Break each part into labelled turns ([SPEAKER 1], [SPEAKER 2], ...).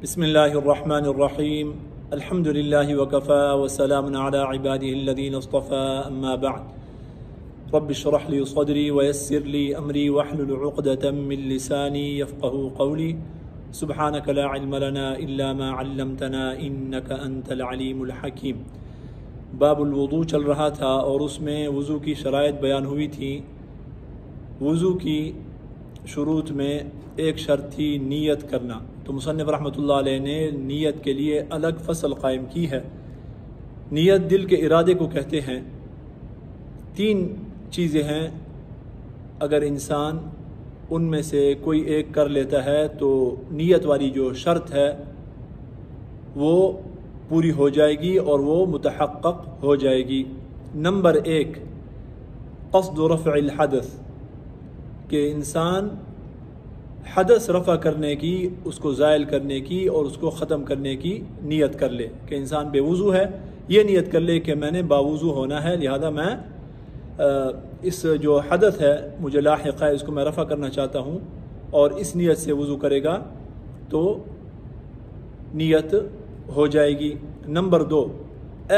[SPEAKER 1] بسم اللہ الرحمن الرحیم الحمد للہ وکفا وسلام علی عباده الذین اصطفى اما بعد رب اشرح لی صدری ویسر لی امری واحلل عقدۃ من لسانی یفقهوا قولی سبحانک لا علم لنا الا ما علمتنا انک انت العلیم الحکیم۔ باب الوضو چل رہا تھا اور اس میں وضو کی شرائط بیان ہوئی تھی۔ وضو کی شروط میں ایک شرط تھی نیت کرنا، تو مصنف رحمۃ اللہ علیہ نے نیت کے لیے الگ فصل قائم کی ہے۔ نیت دل کے ارادے کو کہتے ہیں۔ تین چیزیں ہیں، اگر انسان ان میں سے کوئی ایک کر لیتا ہے تو نیت والی جو شرط ہے وہ پوری ہو جائے گی اور وہ متحقق ہو جائے گی۔ نمبر 1 قصد رفع الحدث، کہ انسان حدث رفع کرنے کی، اس کو زائل کرنے کی اور اس کو ختم کرنے کی نیت کر لے۔ کہ انسان بے وضو ہے، یہ نیت کر لے کہ میں نے باوضو ہونا ہے، لہذا میں اس جو حدث ہے مجھے لاحق ہے، اس کو میں رفع کرنا چاہتا ہوں، اور اس نیت سے وضو کرے گا تو نیت ہو جائے گی۔ نمبر 2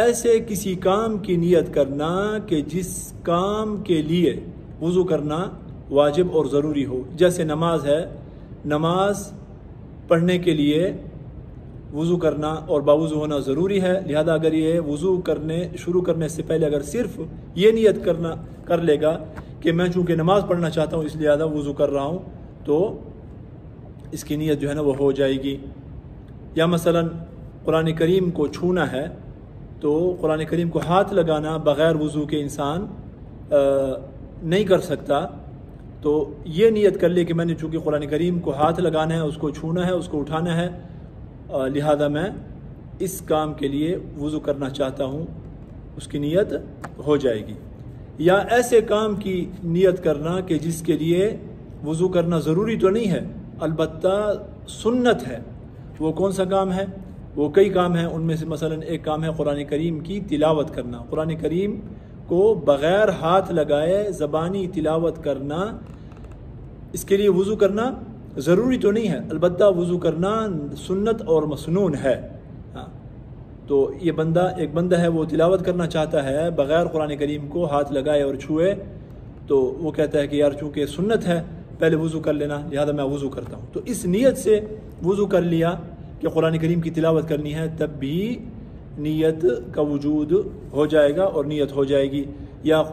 [SPEAKER 1] ایسے کسی کام کی نیت کرنا کہ جس کام کے لیے وضو کرنا واجب اور ضروری ہو، جیسے نماز ہے، نماز پڑھنے کے لیے وضو کرنا اور باوضو ہونا ضروری ہے، لہذا اگر یہ وضو شروع کرنے سے پہلے اگر صرف یہ نیت کر لے گا کہ میں چونکہ نماز پڑھنا چاہتا ہوں اس لیے زیادہ وضو کر رہا ہوں، تو اس کی نیت جو ہے نا وہ ہو جائے گی۔ یا مثلا قرآن کریم کو چھونا ہے تو قرآن کریم کو ہاتھ لگانا بغیر وضو کے انسان نہیں کر سکتا، تو یہ نیت کر لے کہ میں نے چونکہ قرآن کریم کو ہاتھ لگانا ہے، اس کو چھونا ہے، اس کو اٹھانا ہے، لہذا میں اس کام کے لیے وضو کرنا چاہتا ہوں، اس کی نیت ہو جائے گی۔ یا ایسے کام کی نیت کرنا کہ جس کے لیے وضو کرنا ضروری تو نہیں ہے البتہ سنت ہے۔ وہ کون سا کام ہے؟ وہ کئی کام ہیں، ان میں سے مثلا ایک کام ہے قرآن کریم کی تلاوت کرنا۔ قرآن کریم کو بغیر ہاتھ لگائے زبانی تلاوت کرنا، اس کے لیے وضو کرنا ضروری تو نہیں ہے البتہ وضو کرنا سنت اور مسنون ہے۔ تو یہ ایک بندہ ہے، وہ تلاوت کرنا چاہتا ہے بغیر قرآن کریم کو ہاتھ لگائے اور چھوئے، تو وہ کہتا ہے کہ یار چونکہ سنت ہے پہلے وضو کر لینا، لہذا میں وضو کرتا ہوں۔ تو اس نیت سے وضو کر لیا کہ قرآن کریم کی تلاوت کرنی ہے، تب بھی نیت کا وجود ہو جائے گا اور نیت ہو جائے گی۔ یا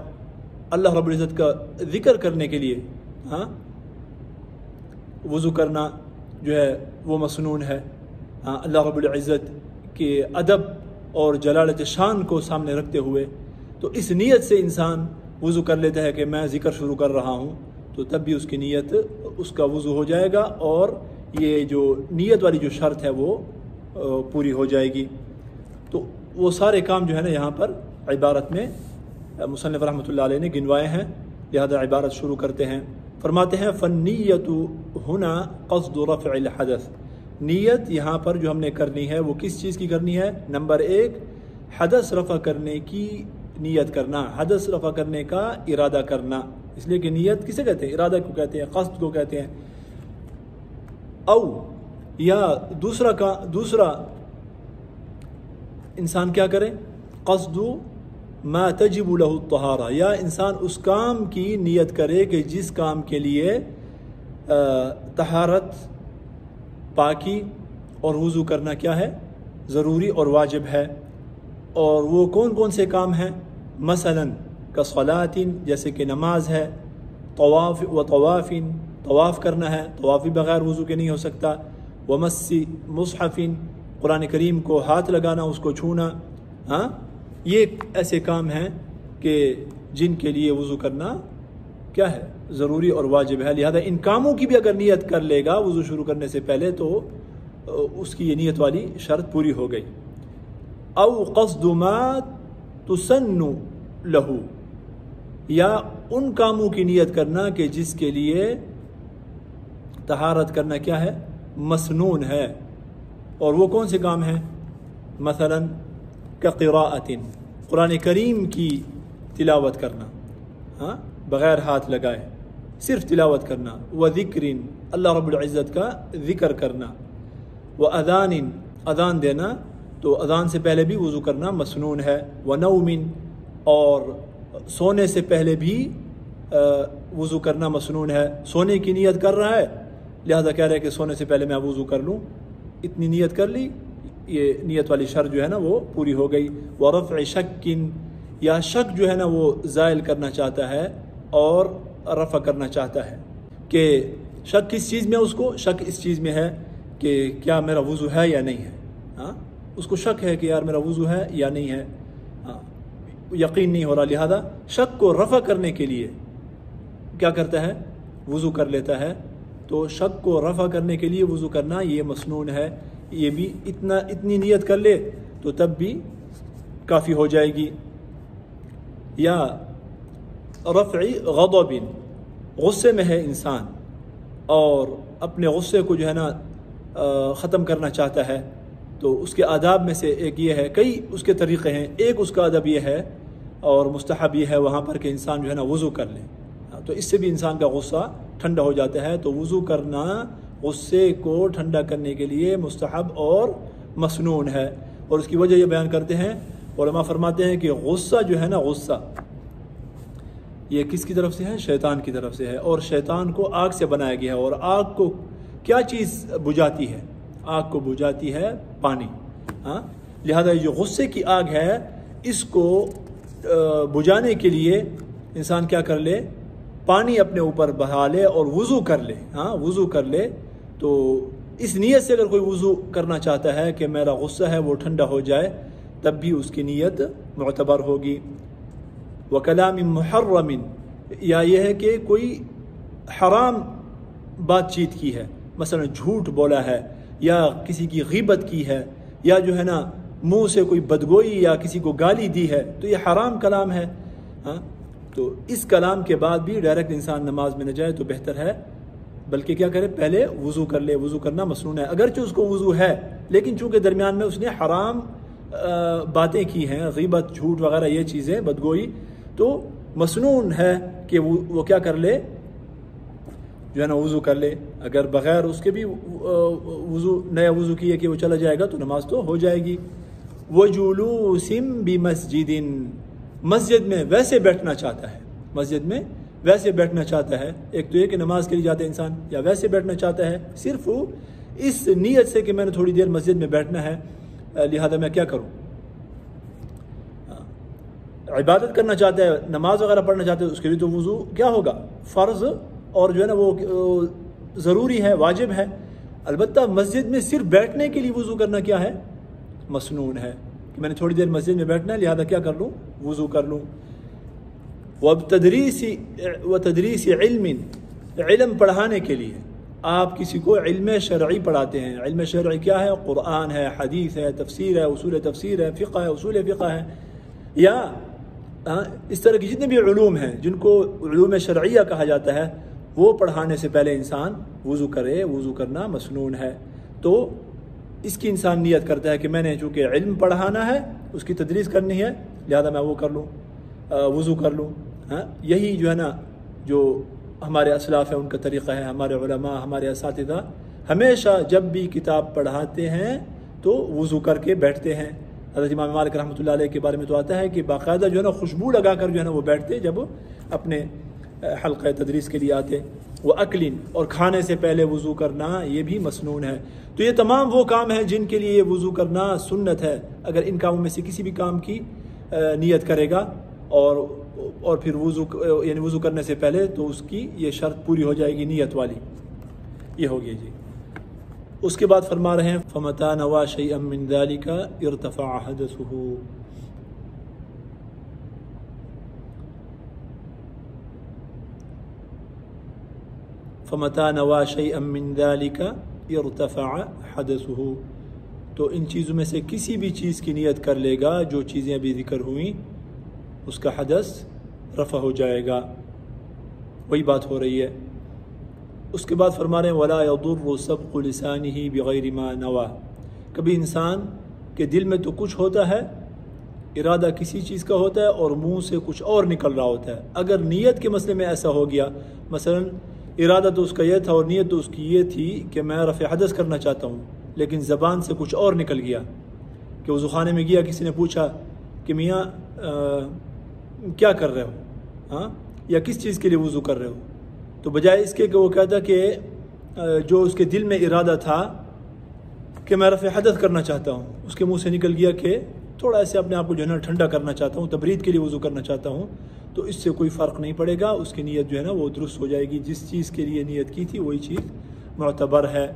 [SPEAKER 1] اللہ رب العزت کا ذکر کرنے کے لیے وضو کرنا جو ہے وہ مسنون ہے۔ اللہ رب العزت کے ادب اور جلالت شان کو سامنے رکھتے ہوئے، تو اس نیت سے انسان وضو کر لیتا ہے کہ میں ذکر شروع کر رہا ہوں، تو تب بھی اس کی نیت، اس کا وضو ہو جائے گا اور یہ جو نیت والی جو شرط ہے وہ پوری ہو جائے گی۔ تو وہ سارے کام جو ہے نا یہاں پر عبارت میں مصنف رحمۃ اللہ علیہ نے گنوائے ہیں، لہذا عبارت شروع کرتے ہیں۔ فرماتے ہیں فالنیت ہنا قصد رفع الحدث، نیت یہاں پر جو ہم نے کرنی ہے وہ کس چیز کی کرنی ہے؟ نمبر 1 حدث رفع کرنے کی نیت کرنا، حدث رفع کرنے کا ارادہ کرنا، اس لیے کہ نیت کسے کہتے ہیں؟ ارادہ کو کہتے ہیں، قصد کو کہتے ہیں۔ او یا دوسرا انسان کیا کرے؟ قصد ما تجب له الطہارہ، یا انسان اس کام کی نیت کرے کہ جس کام کے لیے طہارت، پاکی اور وضو کرنا کیا ہے؟ ضروری اور واجب ہے۔ اور وہ کون کون سے کام ہیں؟ مثلا کصلاۃ، جیسے کہ نماز ہے، طواف طواف کرنا ہے، طواف بھی بغیر وضو کے نہیں ہو سکتا، ومس مصحف، قرآن کریم کو ہاتھ لگانا، اس کو چھونا، یہ ایسے کام ہیں کہ جن کے لیے وضو کرنا کیا ہے؟ ضروری اور واجب ہے، لہذا ان کاموں کی بھی اگر نیت کر لے گا وضو شروع کرنے سے پہلے تو اس کی یہ نیت والی شرط پوری ہو گئی۔ او قصد ما تسن لہو، یا ان کاموں کی نیت کرنا کہ جس کے لیے طہارت کرنا کیا ہے؟ مسنون ہے۔ اور وہ کون سے کام ہیں؟ مثلا کقراءۃ، قرآن کریم کی تلاوت کرنا بغیر ہاتھ لگائے، صرف تلاوت کرنا، وذکر، اللہ رب العزت کا ذکر کرنا، وَأَذَانٍ اذان دینا، تو اذان سے پہلے بھی وضو کرنا مسنون ہے، وَنَوْمٍ اور سونے سے پہلے بھی وضو کرنا مسنون ہے۔ سونے کی نیت کر رہا ہے، لہذا کہہ رہے کہ سونے سے پہلے میں وضو کر لوں، اتنی نیت کر لی، یہ نیت والی شرط جو ہے نا وہ پوری ہو گئی۔ وَرَفْعِ شَكٍ یا شک جو ہے نا وہ زائل کرنا چاہتا ہے اور رفع کرنا چاہتا ہے، کہ شک کس چیز میں، اس کو شک اس چیز میں ہے کہ کیا میرا وضو ہے یا نہیں ہے، ہاں اس کو شک ہے کہ یار میرا وضو ہے یا نہیں ہے، ہاں یقین نہیں ہو رہا، لہذا شک کو رفع کرنے کے لیے کیا کرتا ہے، وضو کر لیتا ہے۔ تو شک کو رفع کرنے کے لیے وضو کرنا یہ مسنون ہے، یہ بھی اتنی نیت کر لے تو تب بھی کافی ہو جائے گی۔ یا رفع غضب، غصے میں ہے انسان اور اپنے غصے کو جو ہے نا ختم کرنا چاہتا ہے، تو اس کے آداب میں سے ایک یہ ہے، کئی اس کے طریقے ہیں، ایک اس کا ادب یہ ہے اور مستحب یہ ہے وہاں پر کہ انسان جو ہے نا وضو کر لے، تو اس سے بھی انسان کا غصہ ٹھنڈا ہو جاتا ہے۔ تو وضو کرنا غصے کو ٹھنڈا کرنے کے لیے مستحب اور مسنون ہے، اور اس کی وجہ یہ بیان کرتے ہیں علماء فرماتے ہیں کہ غصہ جو ہے نا، غصہ یہ کس کی طرف سے ہے، شیطان کی طرف سے ہے، اور شیطان کو آگ سے بنایا گیا ہے، اور آگ کو کیا چیز بجھاتی ہے، آگ کو بجھاتی ہے پانی، ہاں لہذا جو غصے کی آگ ہے اس کو بجھانے کے لیے انسان کیا کر لے، پانی اپنے اوپر بہا لے اور وضو کر لے، ہاں وضو کر لے۔ تو اس نیت سے اگر کوئی وضو کرنا چاہتا ہے کہ میرا غصہ ہے وہ ٹھنڈا ہو جائے، تب بھی اس کی نیت معتبر ہوگی۔ وَكَلَامٍ مُحَرَّمٍ یا یہ ہے کہ کوئی حرام بات چیت کی ہے، مثلا جھوٹ بولا ہے یا کسی کی غیبت کی ہے یا جو ہے نا منہ سے کوئی بدگوئی یا کسی کو گالی دی ہے، تو یہ حرام کلام ہے، ہاں تو اس کلام کے بعد بھی ڈائریکٹ انسان نماز میں نہ جائے تو بہتر ہے، بلکہ کیا کرے، پہلے وضو کر لے۔ وضو کرنا مسنون ہے، اگرچہ اس کو وضو ہے لیکن چونکہ درمیان میں اس نے حرام باتیں کی ہیں، غیبت، جھوٹ وغیرہ یہ چیزیں، بدگوئی، تو مسنون ہے کہ وہ کیا کر لے، جو ہے نا وضو کر لے۔ اگر بغیر اس کے بھی نیا وضو کیے کہ وہ چلا جائے گا تو نماز تو ہو جائے گی۔ وَجُلُوسٍ بِمَسْجِدٍ مسجد میں ویسے بیٹھنا چاہتا ہے، مسجد میں ویسے بیٹھنا چاہتا ہے، ایک تو یہ کہ نماز کے لیے جاتا ہے انسان، یا ویسے بیٹھنا چاہتا ہے صرف اس نیت سے کہ میں نے تھوڑی دیر مسجد میں بیٹھنا ہے، لہذا میں کیا کروں، عبادت کرنا چاہتا ہے، نماز وغیرہ پڑھنا چاہتا ہے، اس کے لیے تو وضو کیا ہوگا، فرض اور جو ہے نا وہ ضروری ہے، واجب ہے۔ البتہ مسجد میں صرف بیٹھنے کے لیے وضو کرنا کیا ہے، مسنون ہے، کہ میں نے تھوڑی دیر مسجد میں بیٹھنا ہے لہذا کیا کر لوں، وضو کر لوں۔ وَتَدْرِيسِ عِلْمٍ علم پڑھانے کے لیے، آپ کسی کو علم شرعی پڑھاتے ہیں، علم شرعی کیا ہے، قرآن ہے، حدیث ہے، تفسیر ہے، اصول تفسیر ہے، فقہ ہے، اصول فقہ ہے، یا اس طرح کی جتنے بھی علوم ہیں جن کو علوم شرعیہ کہا جاتا ہے، وہ پڑھانے سے پہلے انسان وضو کرے، وضو کرنا مسنون ہے۔ تو اس کی انسان نیت کرتا ہے کہ میں نے چونکہ علم پڑھانا ہے، اس کی تدریس کرنی ہے، لہذا میں وہ کر لوں، وضو کر لوں، ہاں یہی جو ہے نا جو ہمارے اسلاف ہیں ان کا طریقہ ہے، ہمارے علماء، ہمارے اساتذہ ہمیشہ جب بھی کتاب پڑھاتے ہیں تو وضو کر کے بیٹھتے ہیں۔ حضرت امام مالک رحمۃ اللہ علیہ کے بارے میں تو آتا ہے کہ باقاعدہ جو ہے نا خوشبو لگا کر جو ہے نا وہ بیٹھتے جب اپنے حلقہ تدریس کے لیے آتے۔ وہ اکلین اور کھانے سے پہلے وضو کرنا یہ بھی مسنون ہے۔ تو یہ تمام وہ کام ہیں جن کے لیے وضو کرنا سنت ہے، اگر ان کاموں میں سے کسی بھی کام کی نیت کرے گا اور پھر یعنی وضو کرنے سے پہلے، تو اس کی یہ شرط پوری ہو جائے گی نیت والی، یہ ہوگی جی۔ اس کے بعد فرما رہے ہیں فَمَتَى نَوَى شَيْئًا مِّن ذَلِكَ ارْتَفَعَ حَدَثُهُ فَمَتَى نَوَى شَيْئًا مِّن ذَلِكَ ارْتَفَعَ حَدَثُهُ تو ان چیزوں میں سے کسی بھی چیز کی نیت کر لے گا جو چیزیں ابھی ذکر ہوئیں، اس کا حدث رفع ہو جائے گا، وہی بات ہو رہی ہے۔ اس کے بعد فرما رہے ہیں وَلَا يَضُرُّ سَبْقُ لِسَانِهِ بِغَيْرِ مَا نَوَى کبھی انسان کے دل میں تو کچھ ہوتا ہے، ارادہ کسی چیز کا ہوتا ہے اور منہ سے کچھ اور نکل رہا ہوتا ہے۔ اگر نیت کے مسئلے میں ایسا ہو گیا، مثلا ارادہ تو اس کا یہ تھا اور نیت تو اس کی یہ تھی کہ میں رفع حدث کرنا چاہتا ہوں، لیکن زبان سے کچھ اور نکل گیا کہ وضو خانے میں گیا، کسی نے پوچھا کہ میاں کیا کر رہے ہو، ہاں، یا کس چیز کے لیے وضو کر رہے ہو، تو بجائے اس کے کہ وہ کہتا کہ جو اس کے دل میں ارادہ تھا کہ میں رفع حدث کرنا چاہتا ہوں، اس کے منہ سے نکل گیا کہ تھوڑا ایسے اپنے آپ کو جو ہے نا ٹھنڈا کرنا چاہتا ہوں، تبرید کے لیے وضو کرنا چاہتا ہوں، تو اس سے کوئی فرق نہیں پڑے گا، اس کی نیت جو ہے نا وہ درست ہو جائے گی، جس چیز کے لیے نیت کی تھی وہی چیز معتبر ہے۔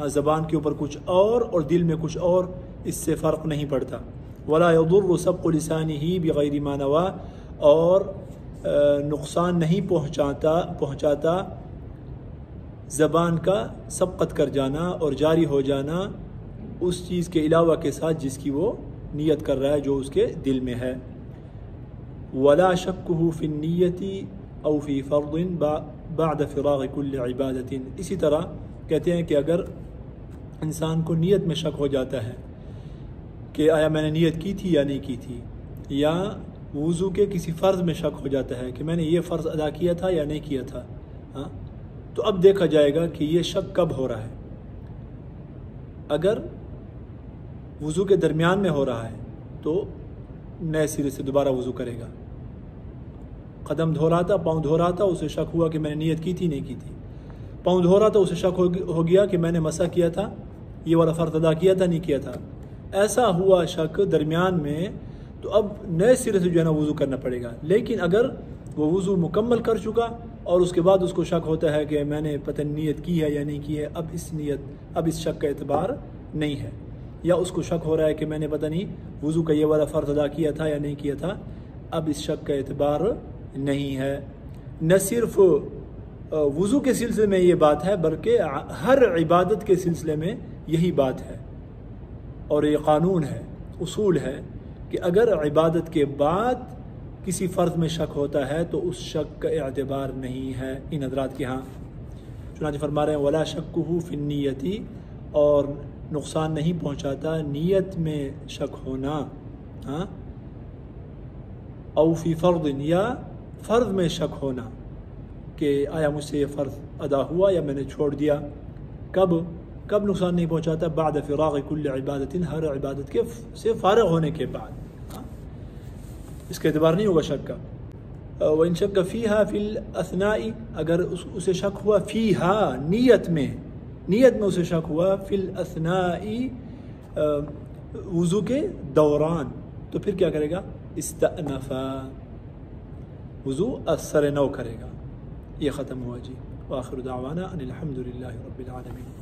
[SPEAKER 1] زبان کے اوپر کچھ اور دل میں کچھ اور، اس سے فرق نہیں پڑتا۔ ولا يضر سبق لسانه بغیر ما نوى، اور نقصان نہیں پہنچاتا زبان کا سبقت کر جانا اور جاری ہو جانا اس چیز کے علاوہ کے ساتھ جس کی وہ نیت کر رہا ہے، جو اس کے دل میں ہے۔ ولا شکه فی النیت او فی فرض بعد فراغ کل عبادت، اسی طرح کہتے ہیں کہ اگر انسان کو نیت میں شک ہو جاتا ہے کہ آیا میں نے نیت کی تھی یا نہیں کی تھی، یا وضو کے کسی فرض میں شک ہو جاتا ہے کہ میں نے یہ فرض ادا کیا تھا یا نہیں کیا تھا، ہاں، تو اب دیکھا جائے گا کہ یہ شک کب ہو رہا ہے۔ اگر وضو کے درمیان میں ہو رہا ہے تو نئے سرے سے دوبارہ وضو کرے گا۔ قدم دھو رہا تھا، پاؤں دھو رہا تھا، اسے شک ہوا کہ میں نے نیت کی تھی نہیں کی تھی، پاؤں دھو رہا تھا، اسے شک ہو گیا کہ میں نے مسح کیا تھا، یہ والا فرض ادا کیا تھا نہیں کیا تھا، ایسا ہوا شک درمیان میں، تو اب نئے سرے سے جو ہے نا وضو کرنا پڑے گا۔ لیکن اگر وہ وضو مکمل کر چکا اور اس کے بعد اس کو شک ہوتا ہے کہ میں نے پتہ نیت کی ہے یا نہیں کی ہے، اب اس شک کا اعتبار نہیں ہے، یا اس کو شک ہو رہا ہے کہ میں نے پتہ نہیں وضو کا یہ والا فرض ادا کیا تھا یا نہیں کیا تھا، اب اس شک کا اعتبار نہیں ہے۔ نہ صرف وضو کے سلسلے میں یہ بات ہے بلکہ ہر عبادت کے سلسلے میں یہی بات ہے، اور یہ قانون ہے، اصول ہے کہ اگر عبادت کے بعد کسی فرض میں شک ہوتا ہے تو اس شک کا اعتبار نہیں ہے ان حضرات کے ہاں۔ چنانچہ فرما رہے ہیں ولا شکہ فی النیت، اور نقصان نہیں پہنچاتا نیت میں شک ہونا، ہاں، او فی فرض، یا فرض میں شک ہونا کہ آیا مجھ سے یہ فرض ادا ہوا یا میں نے چھوڑ دیا، کب نقصان نہیں پہنچاتا؟ بعد فراغ کل عبادت، ہر عبادت کے سے فارغ ہونے کے بعد، اس کا اعتبار نہیں ہوگا شک کا۔ وَإِن شَكَّ فِيهَا فِي الْأَثْنَاءِ، اگر اسے شک ہوا فیہا، نیت میں اسے شک ہوا فی الْأَثْنَاءِ، وضو کے دوران، تو پھر کیا کرے گا؟ استأنفا، وضو اثر نو کرے گا۔ یہ ختم ہوا جی۔ وآخر دعوانا ان الحمد للہ رب العالمین۔